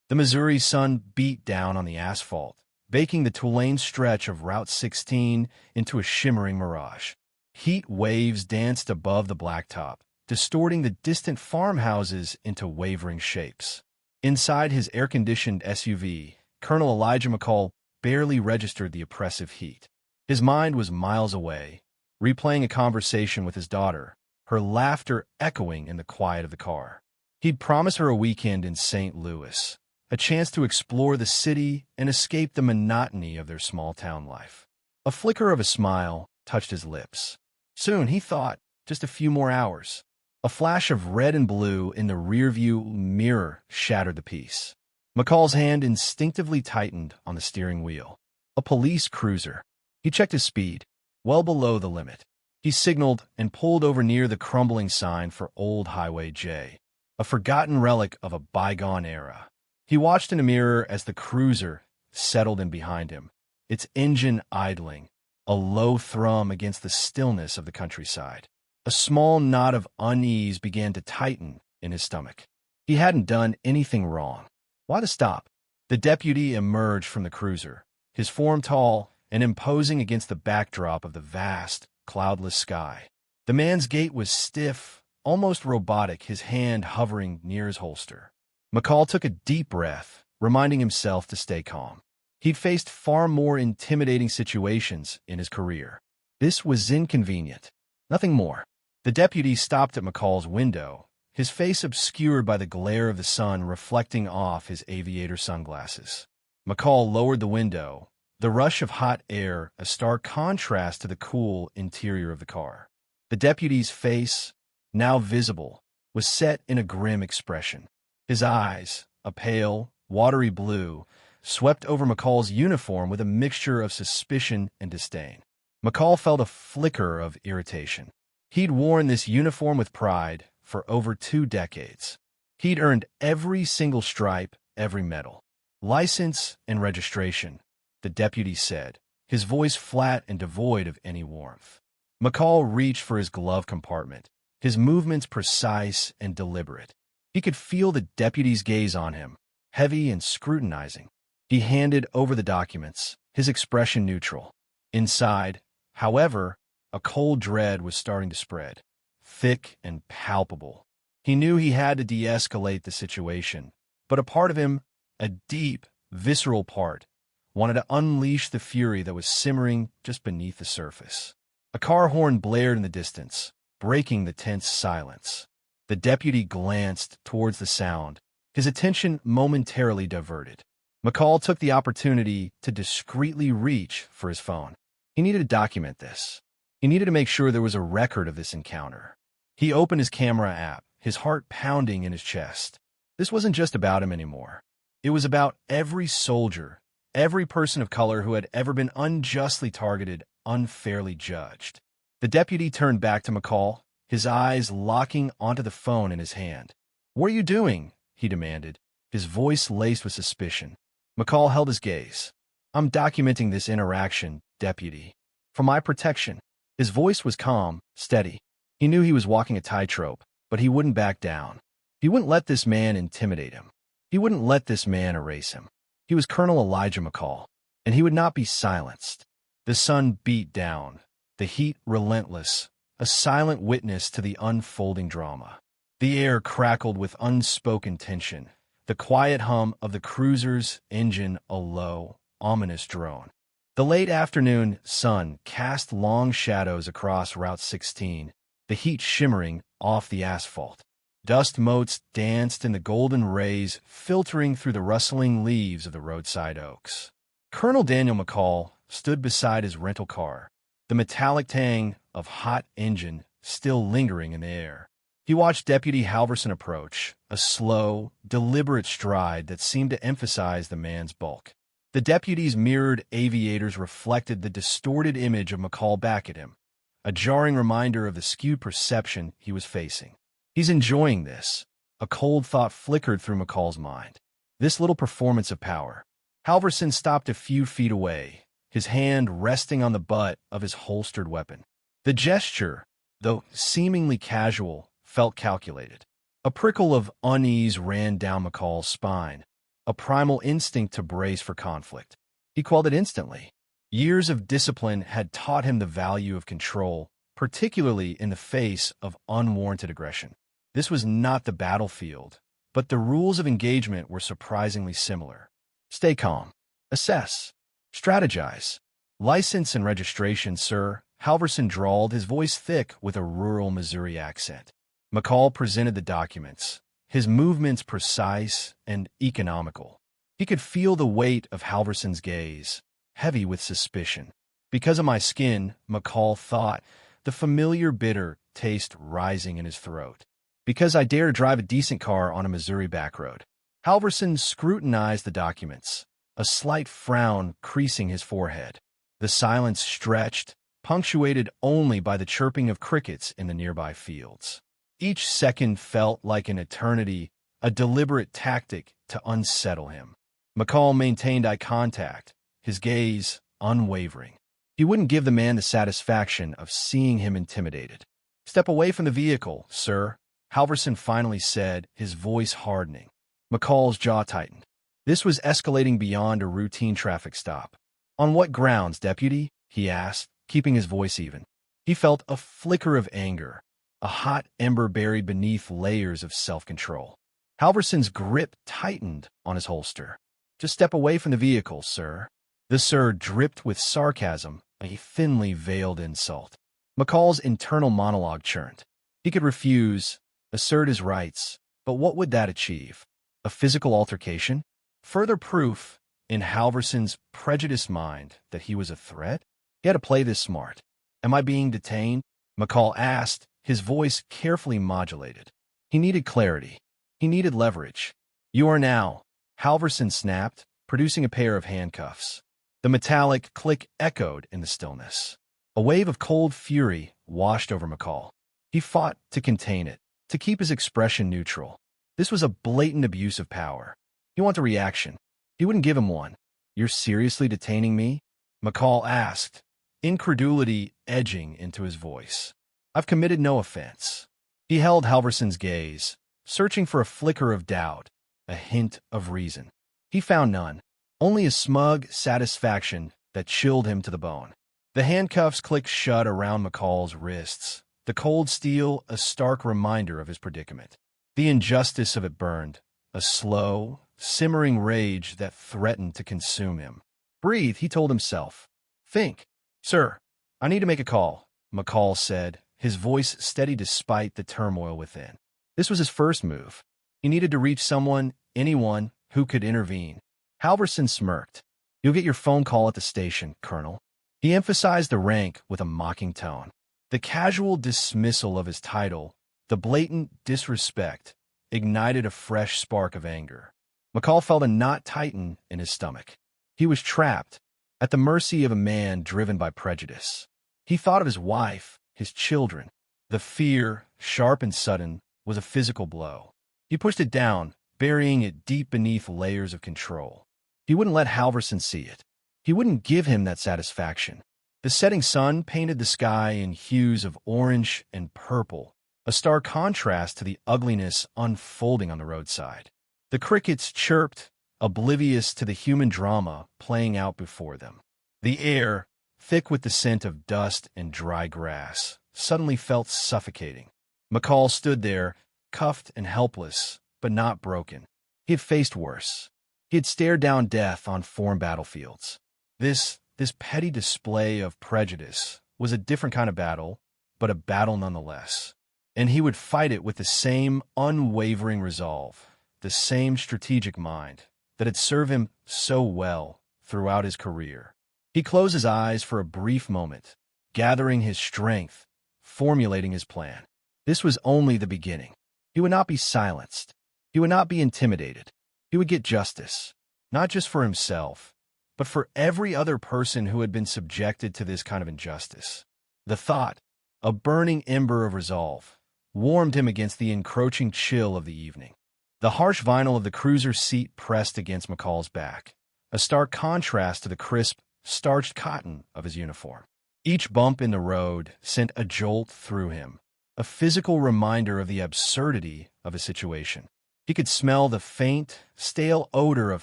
The Missouri sun beat down on the asphalt, baking the Tulane stretch of Route 16 into a shimmering mirage. Heat waves danced above the blacktop, distorting the distant farmhouses into wavering shapes. Inside his air-conditioned SUV, Colonel Elijah McCall barely registered the oppressive heat. His mind was miles away, replaying a conversation with his daughter, her laughter echoing in the quiet of the car. He'd promised her a weekend in St. Louis, a chance to explore the city and escape the monotony of their small-town life. A flicker of a smile touched his lips. Soon, he thought, just a few more hours. A flash of red and blue in the rearview mirror shattered the peace. McCall's hand instinctively tightened on the steering wheel. A police cruiser. He checked his speed, well below the limit. He signaled and pulled over near the crumbling sign for Old Highway J, a forgotten relic of a bygone era. He watched in a mirror as the cruiser settled in behind him, its engine idling, a low thrum against the stillness of the countryside. A small knot of unease began to tighten in his stomach. He hadn't done anything wrong. Why the stop? The deputy emerged from the cruiser, his form tall and imposing against the backdrop of the vast, cloudless sky. The man's gait was stiff, almost robotic, his hand hovering near his holster. McCall took a deep breath, reminding himself to stay calm. He'd faced far more intimidating situations in his career. This was inconvenient. Nothing more. The deputy stopped at McCall's window, his face obscured by the glare of the sun reflecting off his aviator sunglasses. McCall lowered the window, the rush of hot air a stark contrast to the cool interior of the car. The deputy's face, now visible, was set in a grim expression. His eyes, a pale, watery blue, swept over McCall's uniform with a mixture of suspicion and disdain. McCall felt a flicker of irritation. He'd worn this uniform with pride for over 2 decades. He'd earned every single stripe, every medal. License and registration, the deputy said, his voice flat and devoid of any warmth. McCall reached for his glove compartment, his movements precise and deliberate. He could feel the deputy's gaze on him, heavy and scrutinizing. He handed over the documents, his expression neutral. Inside, however, a cold dread was starting to spread, thick and palpable. He knew he had to de-escalate the situation, but a part of him, a deep, visceral part, wanted to unleash the fury that was simmering just beneath the surface. A car horn blared in the distance, breaking the tense silence. The deputy glanced towards the sound, his attention momentarily diverted. McCall took the opportunity to discreetly reach for his phone. He needed to document this. He needed to make sure there was a record of this encounter. He opened his camera app, his heart pounding in his chest. This wasn't just about him anymore. It was about every soldier, every person of color who had ever been unjustly targeted, unfairly judged. The deputy turned back to McCall, his eyes locking onto the phone in his hand. "What are you doing?" he demanded, his voice laced with suspicion. McCall held his gaze. "I'm documenting this interaction, deputy. For my protection." His voice was calm, steady. He knew he was walking a tightrope, but he wouldn't back down. He wouldn't let this man intimidate him. He wouldn't let this man erase him. He was Colonel Elijah McCall, and he would not be silenced. The sun beat down, the heat relentless, a silent witness to the unfolding drama. The air crackled with unspoken tension, the quiet hum of the cruiser's engine a low, ominous drone. The late afternoon sun cast long shadows across Route 16, the heat shimmering off the asphalt. Dust motes danced in the golden rays filtering through the rustling leaves of the roadside oaks. Colonel Daniel McCall stood beside his rental car, the metallic tang of hot engine still lingering in the air. He watched Deputy Halverson approach, a slow, deliberate stride that seemed to emphasize the man's bulk. The deputy's mirrored aviators reflected the distorted image of McCall back at him, a jarring reminder of the skewed perception he was facing. He's enjoying this. A cold thought flickered through McCall's mind. This little performance of power. Halverson stopped a few feet away, his hand resting on the butt of his holstered weapon. The gesture, though seemingly casual, felt calculated. A prickle of unease ran down McCall's spine. a primal instinct to brace for conflict. He quelled it instantly. Years of discipline had taught him the value of control, particularly in the face of unwarranted aggression. This was not the battlefield, but the rules of engagement were surprisingly similar. Stay calm. Assess. Strategize. License and registration, sir, Halverson drawled, his voice thick with a rural Missouri accent. McCall presented the documents, his movements precise and economical. He could feel the weight of Halverson's gaze, heavy with suspicion. Because of my skin, McCall thought, the familiar bitter taste rising in his throat. Because I dare to drive a decent car on a Missouri backroad. Halverson scrutinized the documents, a slight frown creasing his forehead. The silence stretched, punctuated only by the chirping of crickets in the nearby fields. Each second felt like an eternity, a deliberate tactic to unsettle him. McCall maintained eye contact, his gaze unwavering. He wouldn't give the man the satisfaction of seeing him intimidated. "Step away from the vehicle, sir," Halverson finally said, his voice hardening. McCall's jaw tightened. This was escalating beyond a routine traffic stop. "On what grounds, deputy?" he asked, keeping his voice even. He felt a flicker of anger, a hot ember buried beneath layers of self-control. Halverson's grip tightened on his holster. "Just step away from the vehicle, sir." The sir dripped with sarcasm, a thinly veiled insult. McCall's internal monologue churned. He could refuse, assert his rights, but what would that achieve? A physical altercation? Further proof, in Halverson's prejudiced mind, that he was a threat? He had to play this smart. "Am I being detained?" McCall asked, his voice carefully modulated. He needed clarity. He needed leverage. "You are now," Halverson snapped, producing a pair of handcuffs. The metallic click echoed in the stillness. A wave of cold fury washed over McCall. He fought to contain it, to keep his expression neutral. This was a blatant abuse of power. He wanted a reaction. He wouldn't give him one. "You're seriously detaining me?" McCall asked, incredulity edging into his voice. "I've committed no offense." He held Halverson's gaze, searching for a flicker of doubt, a hint of reason. He found none, only a smug satisfaction that chilled him to the bone. The handcuffs clicked shut around McCall's wrists, the cold steel a stark reminder of his predicament. The injustice of it burned, a slow, simmering rage that threatened to consume him. "Breathe," he told himself. "Think." "Sir, I need to make a call," McCall said, his voice steady despite the turmoil within. This was his first move. He needed to reach someone, anyone, who could intervene. Halverson smirked. "You'll get your phone call at the station, Colonel." He emphasized the rank with a mocking tone. The casual dismissal of his title, the blatant disrespect, ignited a fresh spark of anger. McCall felt a knot tighten in his stomach. He was trapped, at the mercy of a man driven by prejudice. He thought of his wife, his children. The fear, sharp and sudden, was a physical blow. He pushed it down, burying it deep beneath layers of control. He wouldn't let Halverson see it. He wouldn't give him that satisfaction. The setting sun painted the sky in hues of orange and purple, a stark contrast to the ugliness unfolding on the roadside. The crickets chirped, oblivious to the human drama playing out before them. The air, thick with the scent of dust and dry grass, suddenly felt suffocating. McCall stood there, cuffed and helpless, but not broken. He had faced worse. He had stared down death on foreign battlefields. This petty display of prejudice was a different kind of battle, but a battle nonetheless. And he would fight it with the same unwavering resolve, the same strategic mind that had served him so well throughout his career. He closed his eyes for a brief moment, gathering his strength, formulating his plan. This was only the beginning. He would not be silenced. He would not be intimidated. He would get justice, not just for himself, but for every other person who had been subjected to this kind of injustice. The thought, a burning ember of resolve, warmed him against the encroaching chill of the evening. The harsh vinyl of the cruiser's seat pressed against McCall's back, a stark contrast to the crisp, starched cotton of his uniform. Each bump in the road sent a jolt through him, a physical reminder of the absurdity of his situation. He could smell the faint, stale odor of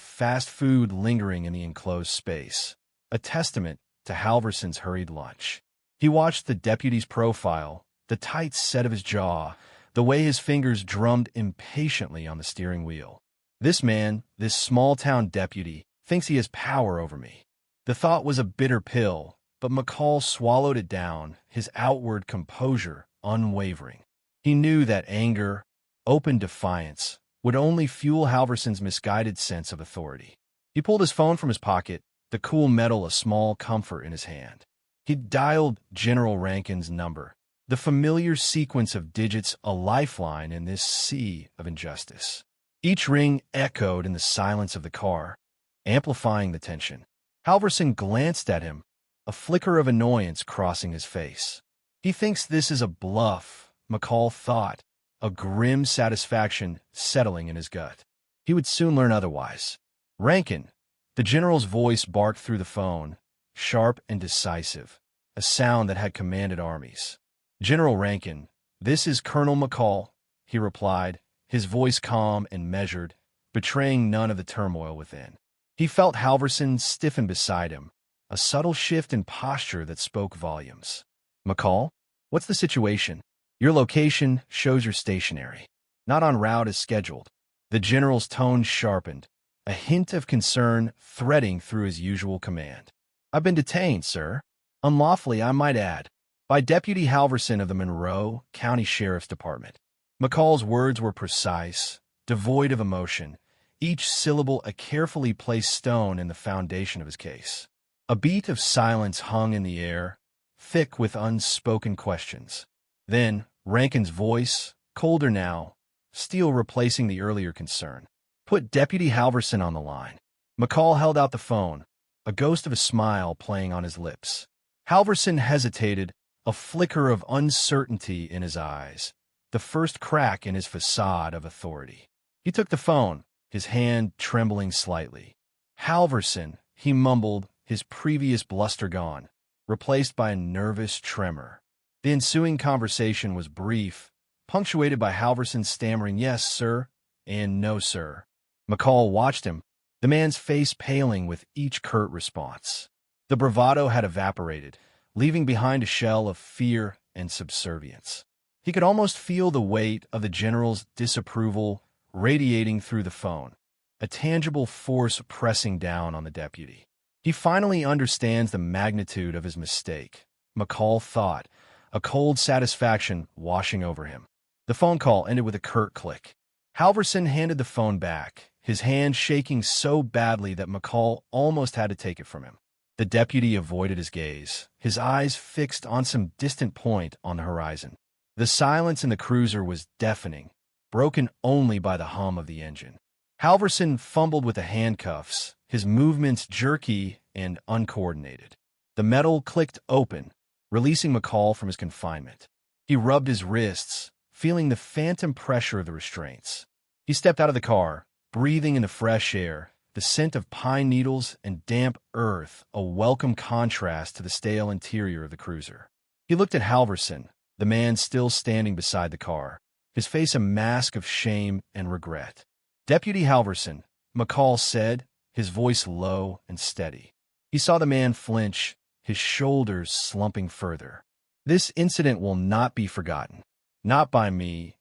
fast food lingering in the enclosed space, a testament to Halverson's hurried lunch. He watched the deputy's profile, the tight set of his jaw, the way his fingers drummed impatiently on the steering wheel. This man, this small-town deputy, thinks he has power over me. The thought was a bitter pill, but McCall swallowed it down, his outward composure unwavering. He knew that anger, open defiance, would only fuel Halverson's misguided sense of authority. He pulled his phone from his pocket, the cool metal a small comfort in his hand. He dialed General Rankin's number, the familiar sequence of digits a lifeline in this sea of injustice. Each ring echoed in the silence of the car, amplifying the tension. Halverson glanced at him, a flicker of annoyance crossing his face. He thinks this is a bluff, McCall thought, a grim satisfaction settling in his gut. He would soon learn otherwise. Rankin, the general's voice barked through the phone, sharp and decisive, a sound that had commanded armies. General Rankin, this is Colonel McCall, he replied, his voice calm and measured, betraying none of the turmoil within. He felt Halverson stiffen beside him, a subtle shift in posture that spoke volumes. McCall, what's the situation? Your location shows you're stationary, not en route as scheduled. The general's tone sharpened, a hint of concern threading through his usual command. I've been detained, sir. Unlawfully, I might add, by Deputy Halverson of the Monroe County Sheriff's Department. McCall's words were precise, devoid of emotion, each syllable a carefully placed stone in the foundation of his case. A beat of silence hung in the air, thick with unspoken questions. Then, Rankin's voice, colder now, steel replacing the earlier concern. Put Deputy Halverson on the line. McCall held out the phone, a ghost of a smile playing on his lips. Halverson hesitated, a flicker of uncertainty in his eyes, the first crack in his facade of authority. He took the phone, his hand trembling slightly. Halverson, he mumbled, his previous bluster gone, replaced by a nervous tremor. The ensuing conversation was brief, punctuated by Halverson stammering yes, sir, and no, sir. McCall watched him, the man's face paling with each curt response. The bravado had evaporated, leaving behind a shell of fear and subservience. He could almost feel the weight of the general's disapproval radiating through the phone, a tangible force pressing down on the deputy. He finally understands the magnitude of his mistake, McCall thought, a cold satisfaction washing over him. The phone call ended with a curt click. Halverson handed the phone back, his hand shaking so badly that McCall almost had to take it from him. The deputy avoided his gaze, his eyes fixed on some distant point on the horizon. The silence in the cruiser was deafening, broken only by the hum of the engine. Halverson fumbled with the handcuffs, his movements jerky and uncoordinated. The metal clicked open, releasing McCall from his confinement. He rubbed his wrists, feeling the phantom pressure of the restraints. He stepped out of the car, breathing in the fresh air, the scent of pine needles and damp earth, a welcome contrast to the stale interior of the cruiser. He looked at Halverson, the man still standing beside the car, his face a mask of shame and regret. Deputy Halverson, McCall said, his voice low and steady. He saw the man flinch, his shoulders slumping further. This incident will not be forgotten. Not by me,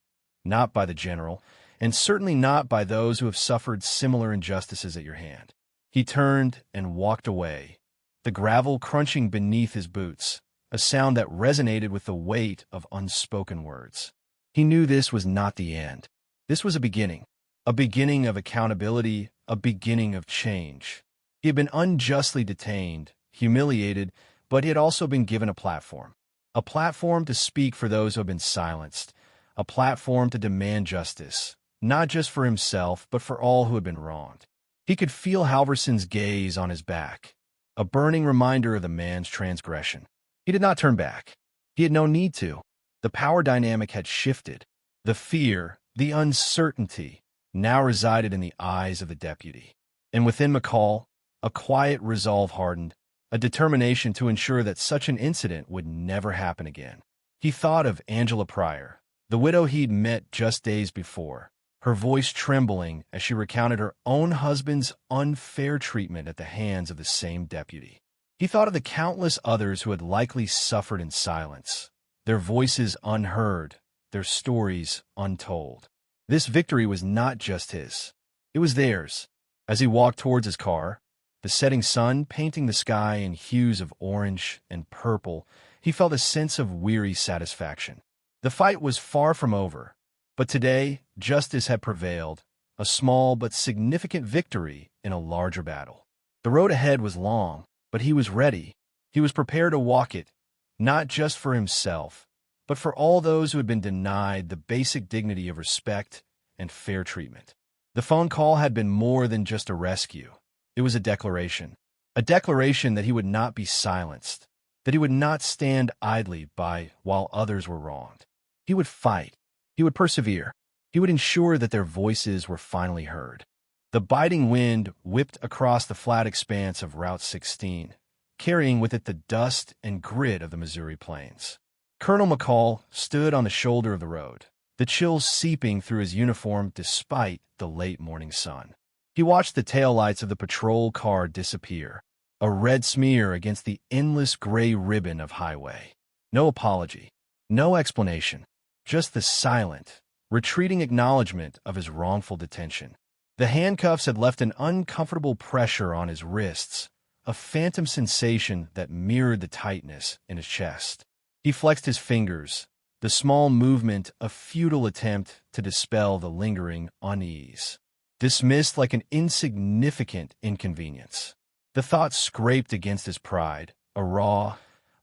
not by the general, and certainly not by those who have suffered similar injustices at your hand. He turned and walked away, the gravel crunching beneath his boots, a sound that resonated with the weight of unspoken words. He knew this was not the end. This was a beginning of accountability, a beginning of change. He had been unjustly detained, humiliated, but he had also been given a platform to speak for those who have been silenced, a platform to demand justice, not just for himself, but for all who had been wronged. He could feel Halverson's gaze on his back, a burning reminder of the man's transgression. He did not turn back. He had no need to. The power dynamic had shifted. The fear, the uncertainty, now resided in the eyes of the deputy. And within McCall, a quiet resolve hardened, a determination to ensure that such an incident would never happen again. He thought of Angela Pryor, the widow he'd met just days before, her voice trembling as she recounted her own husband's unfair treatment at the hands of the same deputy. He thought of the countless others who had likely suffered in silence, their voices unheard, their stories untold. This victory was not just his. It was theirs. As he walked towards his car, the setting sun painting the sky in hues of orange and purple, he felt a sense of weary satisfaction. The fight was far from over, but today justice had prevailed, a small but significant victory in a larger battle. The road ahead was long, but he was ready. He was prepared to walk it, not just for himself, but for all those who had been denied the basic dignity of respect and fair treatment. The phone call had been more than just a rescue. It was a declaration that he would not be silenced, that he would not stand idly by while others were wronged. He would fight. He would persevere. He would ensure that their voices were finally heard. The biting wind whipped across the flat expanse of Route 16, carrying with it the dust and grit of the Missouri plains. Colonel McCall stood on the shoulder of the road, the chills seeping through his uniform despite the late morning sun. He watched the taillights of the patrol car disappear, a red smear against the endless gray ribbon of highway. No apology, no explanation, just the silent, retreating acknowledgement of his wrongful detention. The handcuffs had left an uncomfortable pressure on his wrists, a phantom sensation that mirrored the tightness in his chest. He flexed his fingers, the small movement a futile attempt to dispel the lingering unease. Dismissed like an insignificant inconvenience. The thought scraped against his pride, a raw,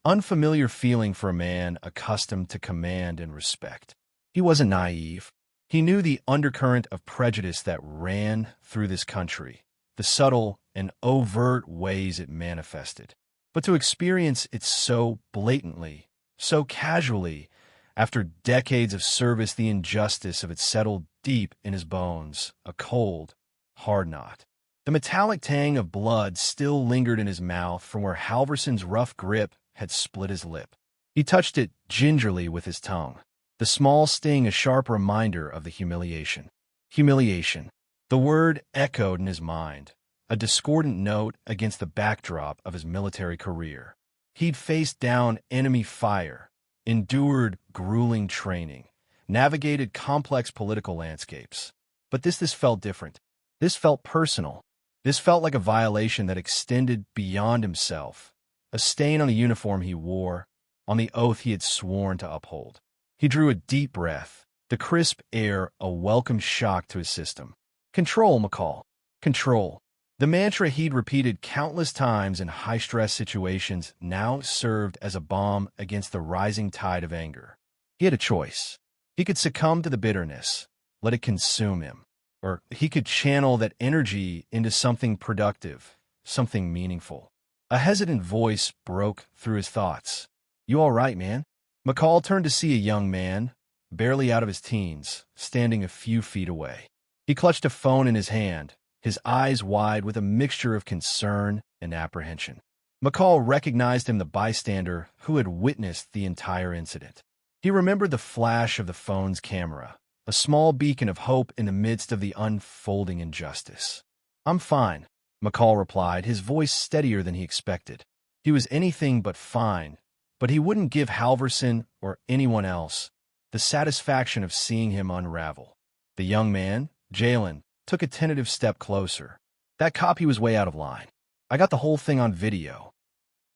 unfamiliar feeling for a man accustomed to command and respect. He wasn't naive. He knew the undercurrent of prejudice that ran through this country, the subtle and overt ways it manifested. But to experience it so blatantly, so casually, after decades of service, the injustice of it settled deep in his bones, a cold, hard knot. The metallic tang of blood still lingered in his mouth from where Halverson's rough grip had split his lip. He touched it gingerly with his tongue, the small sting a sharp reminder of the humiliation. Humiliation. The word echoed in his mind, a discordant note against the backdrop of his military career. He'd faced down enemy fire, endured grueling training, navigated complex political landscapes. But this felt different. This felt personal. This felt like a violation that extended beyond himself, a stain on the uniform he wore, on the oath he had sworn to uphold. He drew a deep breath, the crisp air a welcome shock to his system. Control, McCall. Control. The mantra he'd repeated countless times in high-stress situations now served as a balm against the rising tide of anger. He had a choice. He could succumb to the bitterness, let it consume him, or he could channel that energy into something productive, something meaningful. A hesitant voice broke through his thoughts. "You all right, man?" McCall turned to see a young man, barely out of his teens, standing a few feet away. He clutched a phone in his hand, his eyes wide with a mixture of concern and apprehension. McCall recognized him, the bystander who had witnessed the entire incident. He remembered the flash of the phone's camera, a small beacon of hope in the midst of the unfolding injustice. "I'm fine," McCall replied, his voice steadier than he expected. He was anything but fine, but he wouldn't give Halverson or anyone else the satisfaction of seeing him unravel. The young man, Jalen, took a tentative step closer. "That cop, he was way out of line. I got the whole thing on video."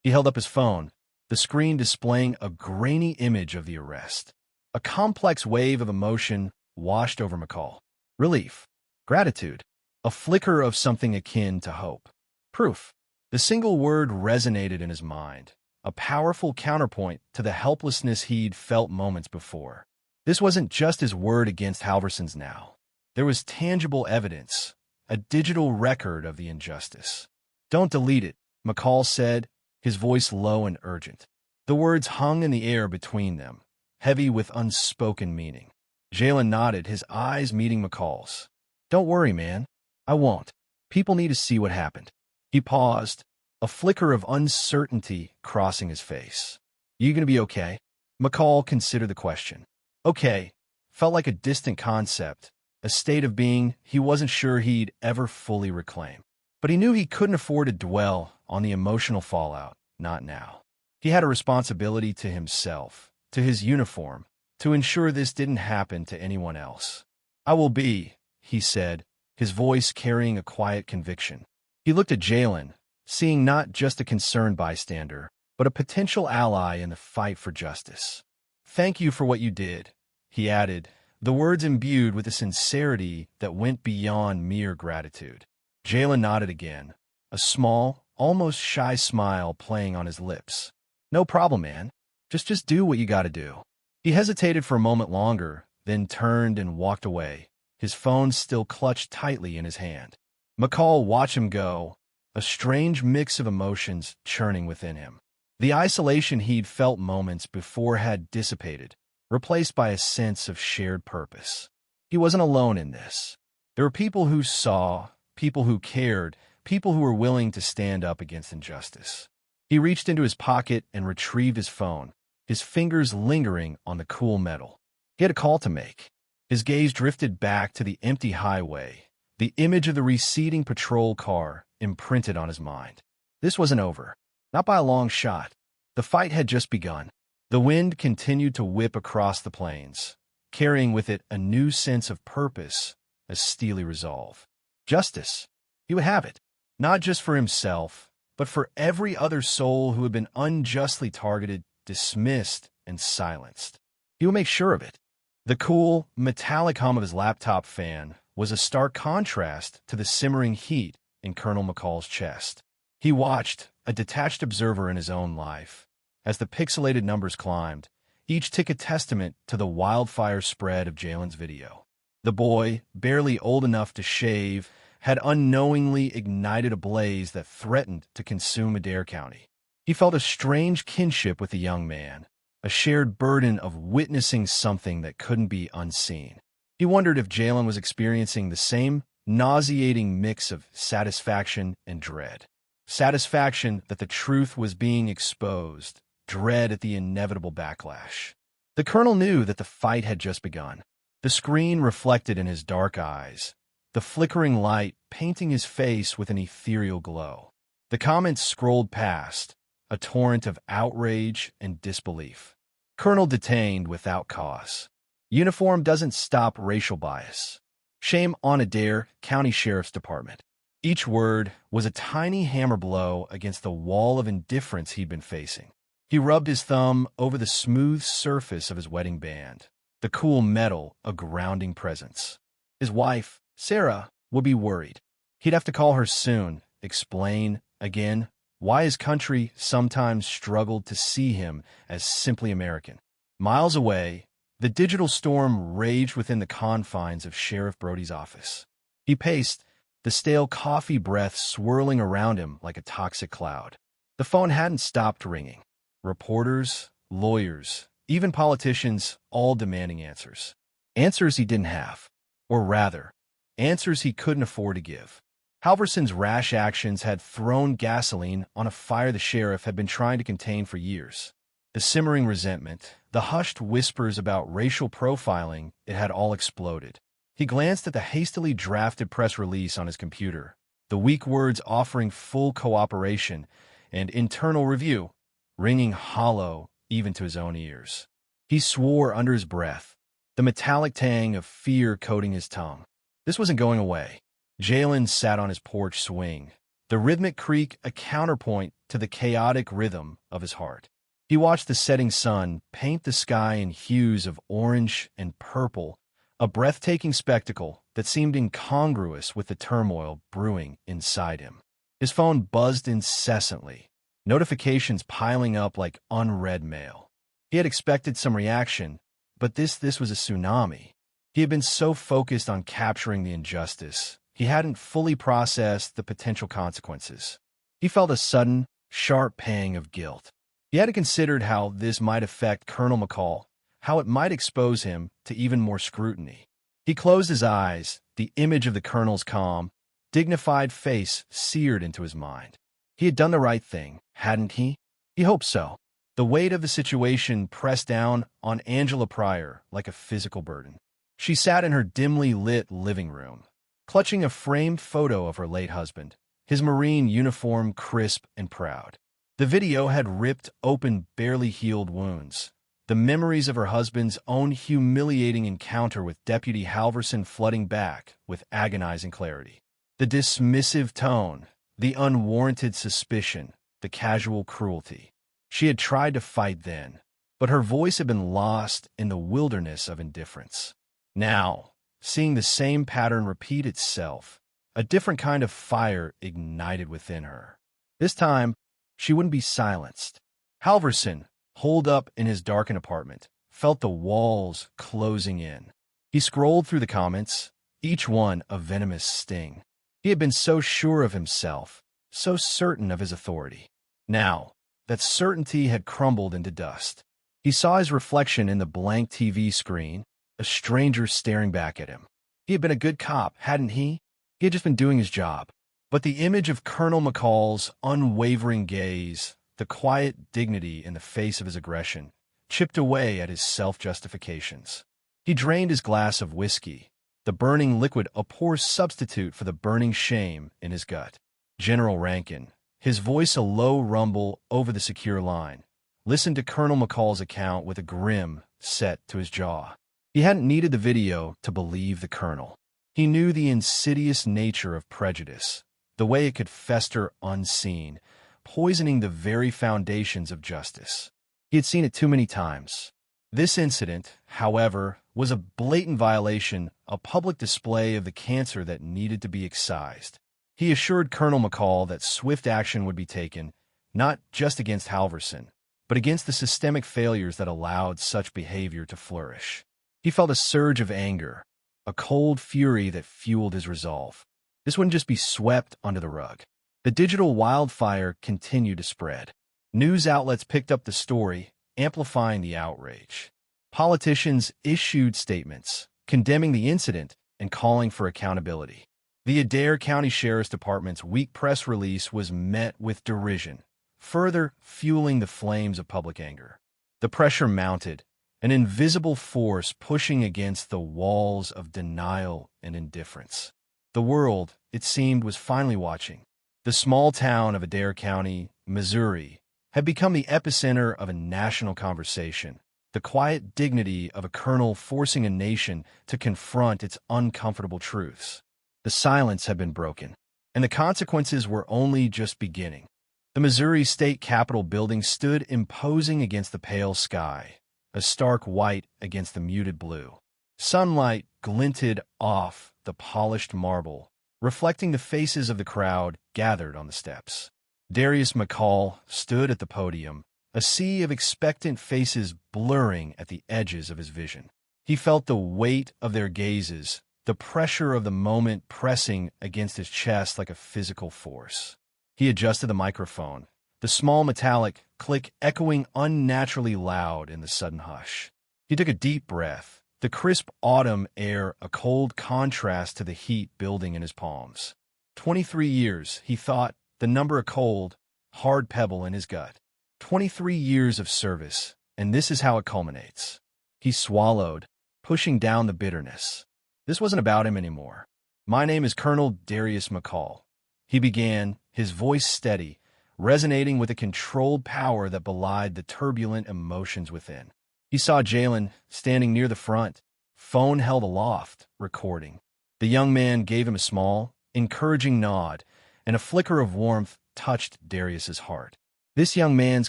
He held up his phone, the screen displaying a grainy image of the arrest. A complex wave of emotion washed over McCall. Relief, gratitude, a flicker of something akin to hope. Proof. The single word resonated in his mind, a powerful counterpoint to the helplessness he'd felt moments before. This wasn't just his word against Halverson's now. There was tangible evidence, a digital record of the injustice. "Don't delete it," McCall said, his voice low and urgent. The words hung in the air between them, heavy with unspoken meaning. Jalen nodded, his eyes meeting McCall's. "Don't worry, man. I won't. People need to see what happened." He paused, a flicker of uncertainty crossing his face. "You gonna be okay?" McCall considered the question. Okay felt like a distant concept, a state of being he wasn't sure he'd ever fully reclaim. But he knew he couldn't afford to dwell on the emotional fallout, not now. He had a responsibility to himself, to his uniform, to ensure this didn't happen to anyone else. "I will be," he said, his voice carrying a quiet conviction. He looked at Jalen, seeing not just a concerned bystander, but a potential ally in the fight for justice. "Thank you for what you did," he added, the words imbued with a sincerity that went beyond mere gratitude. Jalen nodded again, a small, almost shy smile playing on his lips. "No problem, man. Just do what you gotta do." He hesitated for a moment longer, then turned and walked away, his phone still clutched tightly in his hand. McCall watched him go, a strange mix of emotions churning within him. The isolation he'd felt moments before had dissipated, replaced by a sense of shared purpose. He wasn't alone in this. There were people who saw, people who cared, people who were willing to stand up against injustice. He reached into his pocket and retrieved his phone, his fingers lingering on the cool metal. He had a call to make. His gaze drifted back to the empty highway, the image of the receding patrol car imprinted on his mind. This wasn't over. Not by a long shot. The fight had just begun. The wind continued to whip across the plains, carrying with it a new sense of purpose, a steely resolve. Justice. He would have it, not just for himself, but for every other soul who had been unjustly targeted, dismissed, and silenced. He would make sure of it. The cool, metallic hum of his laptop fan was a stark contrast to the simmering heat in Colonel McCall's chest. He watched, a detached observer in his own life, as the pixelated numbers climbed, each tick a testament to the wildfire spread of Jalen's video. The boy, barely old enough to shave, had unknowingly ignited a blaze that threatened to consume Adair County. He felt a strange kinship with the young man, a shared burden of witnessing something that couldn't be unseen. He wondered if Jalen was experiencing the same nauseating mix of satisfaction and dread. Satisfaction that the truth was being exposed, dread at the inevitable backlash. The colonel knew that the fight had just begun. The screen reflected in his dark eyes, the flickering light painting his face with an ethereal glow. The comments scrolled past, a torrent of outrage and disbelief. Colonel detained without cause. Uniform doesn't stop racial bias. Shame on Adair County Sheriff's Department. Each word was a tiny hammer blow against the wall of indifference he'd been facing. He rubbed his thumb over the smooth surface of his wedding band, the cool metal a grounding presence. His wife, Sarah, would be worried. He'd have to call her soon, explain, again, why his country sometimes struggled to see him as simply American. Miles away, the digital storm raged within the confines of Sheriff Brody's office. He paced, the stale coffee breath swirling around him like a toxic cloud. The phone hadn't stopped ringing. Reporters, lawyers, even politicians, all demanding answers. Answers he didn't have. Or rather, answers he couldn't afford to give. Halverson's rash actions had thrown gasoline on a fire the sheriff had been trying to contain for years. The simmering resentment, the hushed whispers about racial profiling, it had all exploded. He glanced at the hastily drafted press release on his computer, the weak words offering full cooperation and internal review, ringing hollow even to his own ears. He swore under his breath, the metallic tang of fear coating his tongue. This wasn't going away. Jalen sat on his porch swing, the rhythmic creak a counterpoint to the chaotic rhythm of his heart. He watched the setting sun paint the sky in hues of orange and purple, a breathtaking spectacle that seemed incongruous with the turmoil brewing inside him. His phone buzzed incessantly, notifications piling up like unread mail. He had expected some reaction, but this was a tsunami. He had been so focused on capturing the injustice, he hadn't fully processed the potential consequences. He felt a sudden, sharp pang of guilt. He hadn't considered how this might affect Colonel McCall, how it might expose him to even more scrutiny. He closed his eyes, the image of the colonel's calm, dignified face seared into his mind. He had done the right thing, hadn't he? He hoped so. The weight of the situation pressed down on Angela Pryor like a physical burden. She sat in her dimly lit living room, clutching a framed photo of her late husband, his Marine uniform crisp and proud. The video had ripped open barely healed wounds, the memories of her husband's own humiliating encounter with Deputy Halverson flooding back with agonizing clarity. The dismissive tone, the unwarranted suspicion, the casual cruelty. She had tried to fight then, but her voice had been lost in the wilderness of indifference. Now, seeing the same pattern repeat itself, a different kind of fire ignited within her. This time, she wouldn't be silenced. Halverson, holed up in his darkened apartment, felt the walls closing in. He scrolled through the comments, each one a venomous sting. He had been so sure of himself, so certain of his authority. Now, that certainty had crumbled into dust. He saw his reflection in the blank TV screen, a stranger staring back at him. He had been a good cop, hadn't he? He had just been doing his job. But the image of Colonel McCall's unwavering gaze, the quiet dignity in the face of his aggression, chipped away at his self-justifications. He drained his glass of whiskey, the burning liquid a poor substitute for the burning shame in his gut. General Rankin, his voice a low rumble over the secure line, listened to Colonel McCall's account with a grin set to his jaw. He hadn't needed the video to believe the colonel. He knew the insidious nature of prejudice, the way it could fester unseen, poisoning the very foundations of justice. He had seen it too many times. This incident, however, was a blatant violation, a public display of the cancer that needed to be excised. He assured Colonel McCall that swift action would be taken, not just against Halverson, but against the systemic failures that allowed such behavior to flourish. He felt a surge of anger, a cold fury that fueled his resolve. This wouldn't just be swept under the rug. The digital wildfire continued to spread. News outlets picked up the story, amplifying the outrage. Politicians issued statements, condemning the incident and calling for accountability. The Adair County Sheriff's Department's weak press release was met with derision, further fueling the flames of public anger. The pressure mounted, an invisible force pushing against the walls of denial and indifference. The world, it seemed, was finally watching. The small town of Adair County, Missouri, had become the epicenter of a national conversation, the quiet dignity of a colonel forcing a nation to confront its uncomfortable truths. The silence had been broken, and the consequences were only just beginning. The Missouri State Capitol building stood imposing against the pale sky, a stark white against the muted blue. Sunlight glinted off the polished marble, reflecting the faces of the crowd gathered on the steps. Darius McCall stood at the podium, a sea of expectant faces blurring at the edges of his vision. He felt the weight of their gazes, the pressure of the moment pressing against his chest like a physical force. He adjusted the microphone, the small metallic click echoing unnaturally loud in the sudden hush. He took a deep breath, the crisp autumn air a cold contrast to the heat building in his palms. 23 years, he thought, the number a cold, hard pebble in his gut. 23 years of service, and this is how it culminates. He swallowed, pushing down the bitterness. This wasn't about him anymore. My name is Colonel Darius McCall. He began, his voice steady, resonating with a controlled power that belied the turbulent emotions within. He saw Jalen standing near the front, phone held aloft, recording. The young man gave him a small, encouraging nod, and a flicker of warmth touched Darius's heart. This young man's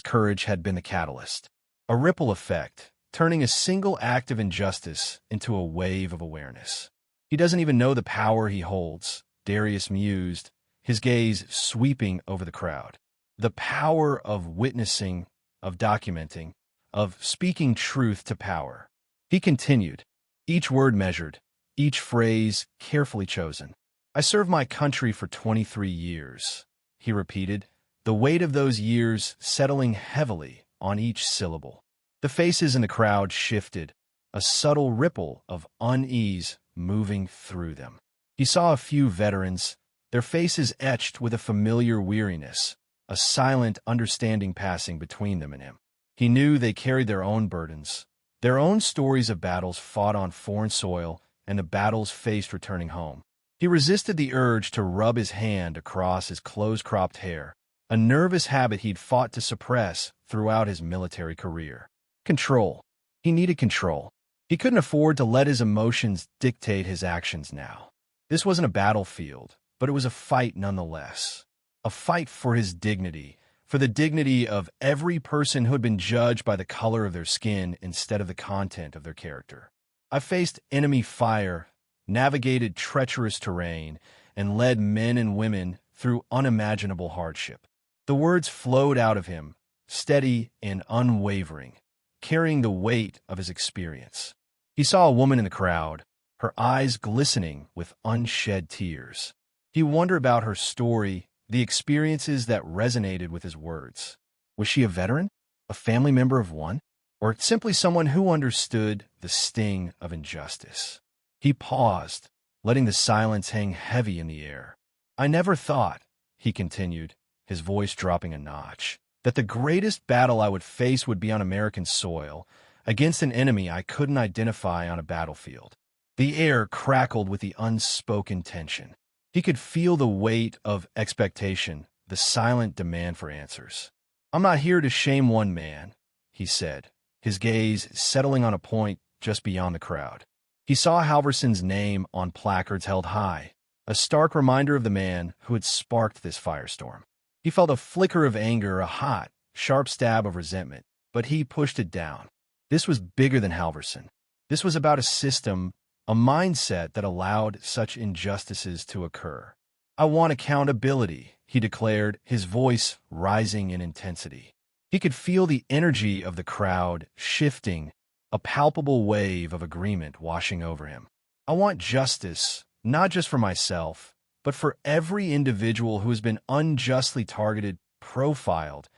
courage had been the catalyst, a ripple effect, turning a single act of injustice into a wave of awareness. He doesn't even know the power he holds, Darius mused, his gaze sweeping over the crowd. The power of witnessing, of documenting, of speaking truth to power. He continued, each word measured, each phrase carefully chosen. I served my country for 23 years, he repeated, the weight of those years settling heavily on each syllable. The faces in the crowd shifted, a subtle ripple of unease moving through them. He saw a few veterans, their faces etched with a familiar weariness, a silent understanding passing between them and him. He knew they carried their own burdens, their own stories of battles fought on foreign soil and the battles faced returning home. He resisted the urge to rub his hand across his close-cropped hair, a nervous habit he'd fought to suppress throughout his military career. Control. He needed control. He couldn't afford to let his emotions dictate his actions now. This wasn't a battlefield, but it was a fight nonetheless. A fight for his dignity, for the dignity of every person who had been judged by the color of their skin instead of the content of their character. I faced enemy fire, navigated treacherous terrain, and led men and women through unimaginable hardship. The words flowed out of him, steady and unwavering, carrying the weight of his experience. He saw a woman in the crowd, her eyes glistening with unshed tears. He wondered about her story, the experiences that resonated with his words. Was she a veteran, a family member of one, or simply someone who understood the sting of injustice? He paused, letting the silence hang heavy in the air. I never thought, he continued, his voice dropping a notch, that the greatest battle I would face would be on American soil, against an enemy I couldn't identify on a battlefield. The air crackled with the unspoken tension. He could feel the weight of expectation, the silent demand for answers. I'm not here to shame one man, he said, his gaze settling on a point just beyond the crowd. He saw Halverson's name on placards held high, a stark reminder of the man who had sparked this firestorm. He felt a flicker of anger, a hot, sharp stab of resentment, but he pushed it down. This was bigger than Halverson. This was about a system, a mindset that allowed such injustices to occur. I want accountability, he declared, his voice rising in intensity. He could feel the energy of the crowd shifting, a palpable wave of agreement washing over him. I want justice, not just for myself, but for every individual who has been unjustly targeted, profiled,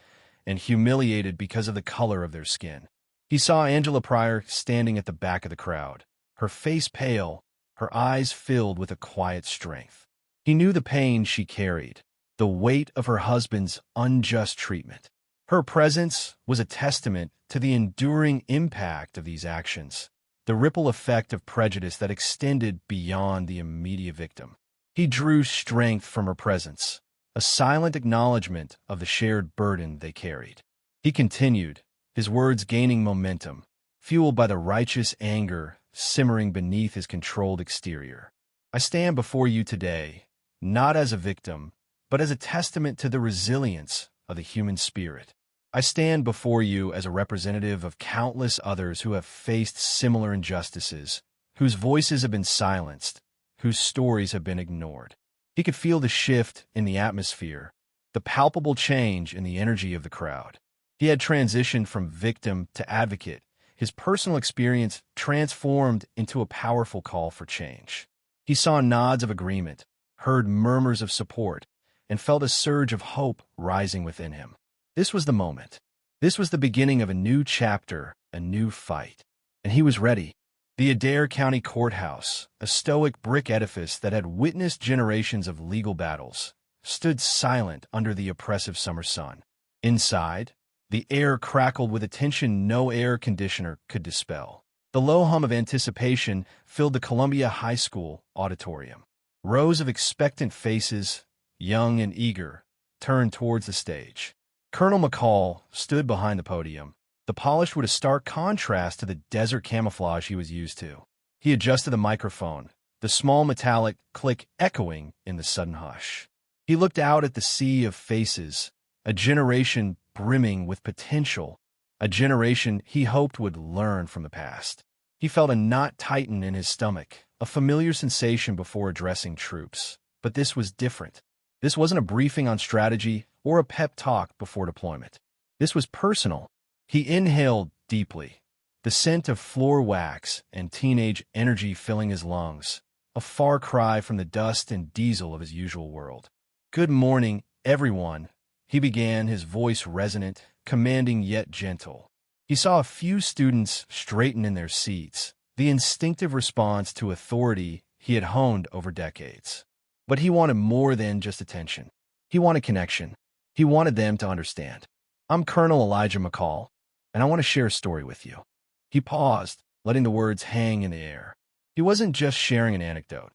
and humiliated because of the color of their skin. He saw Angela Pryor standing at the back of the crowd, her face pale, her eyes filled with a quiet strength. He knew the pain she carried, the weight of her husband's unjust treatment. Her presence was a testament to the enduring impact of these actions, the ripple effect of prejudice that extended beyond the immediate victim. He drew strength from her presence, a silent acknowledgement of the shared burden they carried. He continued, his words gaining momentum, fueled by the righteous anger simmering beneath his controlled exterior. I stand before you today, not as a victim, but as a testament to the resilience of the human spirit. I stand before you as a representative of countless others who have faced similar injustices, whose voices have been silenced, whose stories have been ignored. He could feel the shift in the atmosphere, the palpable change in the energy of the crowd. He had transitioned from victim to advocate, his personal experience transformed into a powerful call for change. He saw nods of agreement, heard murmurs of support, and felt a surge of hope rising within him. This was the moment. This was the beginning of a new chapter, a new fight. And he was ready. The Adair County Courthouse, a stoic brick edifice that had witnessed generations of legal battles, stood silent under the oppressive summer sun. Inside, the air crackled with a tension no air conditioner could dispel. The low hum of anticipation filled the Columbia High School auditorium. Rows of expectant faces, young and eager, turned towards the stage. Colonel McCall stood behind the podium, the polished with a stark contrast to the desert camouflage he was used to. He adjusted the microphone, the small metallic click echoing in the sudden hush. He looked out at the sea of faces, a generation brimming with potential, a generation he hoped would learn from the past. He felt a knot tighten in his stomach, a familiar sensation before addressing troops. But this was different. This wasn't a briefing on strategy or a pep talk before deployment. This was personal. He inhaled deeply, the scent of floor wax and teenage energy filling his lungs, a far cry from the dust and diesel of his usual world. "Good morning, everyone," he began, his voice resonant, commanding yet gentle. He saw a few students straighten in their seats, the instinctive response to authority he had honed over decades. But he wanted more than just attention. He wanted connection. He wanted them to understand. "I'm Colonel Elijah McCall, and I want to share a story with you." He paused, letting the words hang in the air. He wasn't just sharing an anecdote.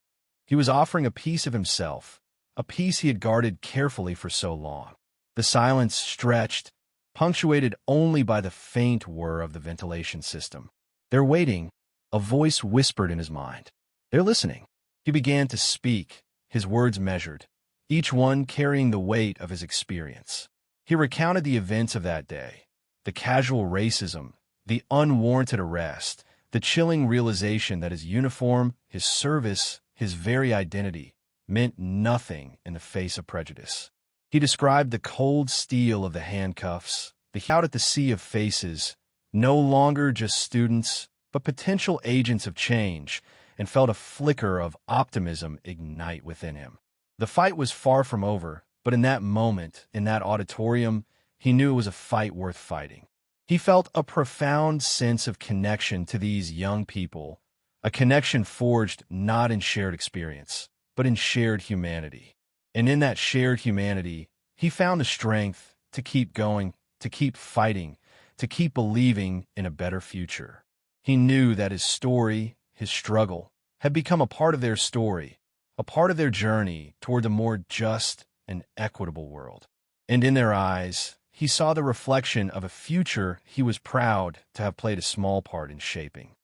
He was offering a piece of himself, a piece he had guarded carefully for so long. The silence stretched, punctuated only by the faint whir of the ventilation system. "They're waiting," a voice whispered in his mind. "They're listening." He began to speak, his words measured, each one carrying the weight of his experience. He recounted the events of that day, the casual racism, the unwarranted arrest, the chilling realization that his uniform, his service, his very identity meant nothing in the face of prejudice. He described the cold steel of the handcuffs, the heat at the sea of faces, no longer just students, but potential agents of change, and felt a flicker of optimism ignite within him. The fight was far from over, but in that moment, in that auditorium, he knew it was a fight worth fighting. He felt a profound sense of connection to these young people, a connection forged not in shared experience, but in shared humanity. And in that shared humanity, he found the strength to keep going, to keep fighting, to keep believing in a better future. He knew that his story, his struggle, had become a part of their story, a part of their journey toward a more just and equitable world. And in their eyes, he saw the reflection of a future he was proud to have played a small part in shaping.